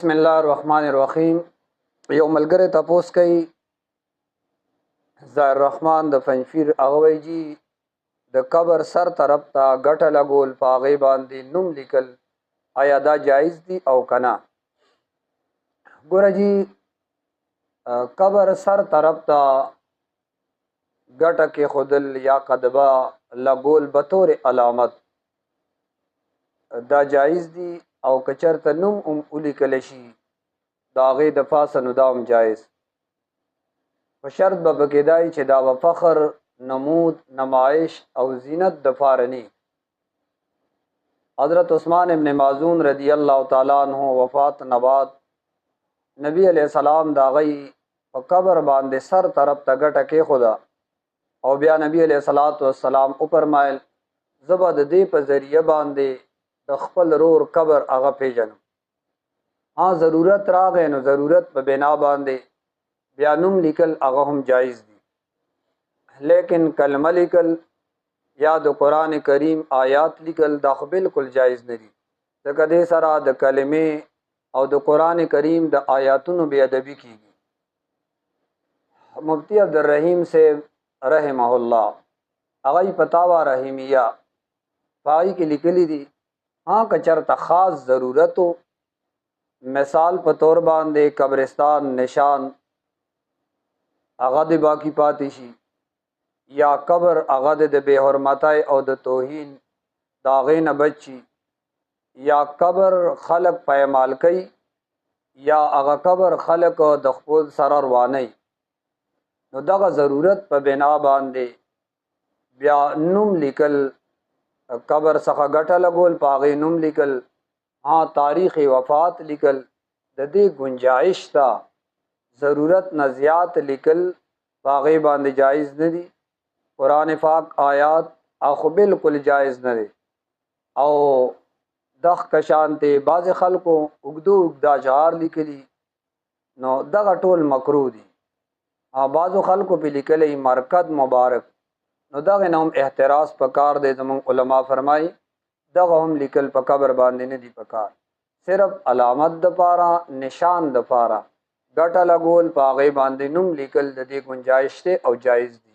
بسم الله الرحمن الرحیم. یو ملګری تپوس کوي ظاهر الرحمن د فنفیر هغه وایي جی د قبر سر طرف ته ګټه لګول په هغې باندې نوم لیکل آیا دا جایز دي او که نه؟ ګوره جی قبر سر طرف ته ګټه کېښودل یا قدبه لګول بطور علامت دا جایز دي او که چېرته نوم هم ولیکلی شي د هغې د پاسه نو دا هم جایز په شرط به پکې دا چې دا به فخر نمود نمایش او زینت دپاره نه. حضرت عثمان ابن مازون رضی الله تعالی عنہ وفات نه بعد نبی علیہ السلام د هغې په قبر باندې سر طرف ته ګټه کېښوده او بیا نبی علیہ السلام وفرمایل زه به د دې په ذریعه باندې د خپل رور قبر هغه پیژنم. ضرورت راغی نو ضرورت په بنا باندې بیا نوم لیکل هغه هم جایز دي، لیکن کلمه لیکل یا د قرآن کریم آیات لیکل دا خو بالکل جایز نه دي، ځکه دې سره د کلمې او د قرآن کریم د آیاتونو بې ادبي کیږي. مفتی عبدالرحیم صاحب رحمه الله هغه فتاوا رحیمیه په هغې کې لیکلي دي که چېرته خاص ضرورت و، مثال په طور باندې قبرستان نشان هغه د باقی پاتې شي یا قبر هغه د بې حرمتۍ او د توهین د هغې نه بچ شي یا قبر خلق پایمال کوي یا هغه قبر خلق د خپل سره روانوي، نو دغه ضرورت په بنا باندې بیا نوم لیکل قبر څخه ګټه لګول په هغې نوم لیکل تاریخ وفات لیکل د دې گنجائش ته، ضرورت نه زیات لیکل په هغې باندې جایز نه دي. قرآن پاک آیات خو بالکل جایز نه دی او دغ کشانتې بعضې خلکو اوږده اوږده اشعار لیکلي نو دغه ټول مکروه دي. بعضو خلکو پې لیکلی مرکد مبارک نو دغې نه هم احتراز پکار دی. زموږ علما فرمایي دغه هم لیکل په قبر باندې نه دي پکار، صرف علامت دپاره نشان دپاره ګټه لګول په هغې باندې نوم لیکل د دې گنجایش دی او جایز دی.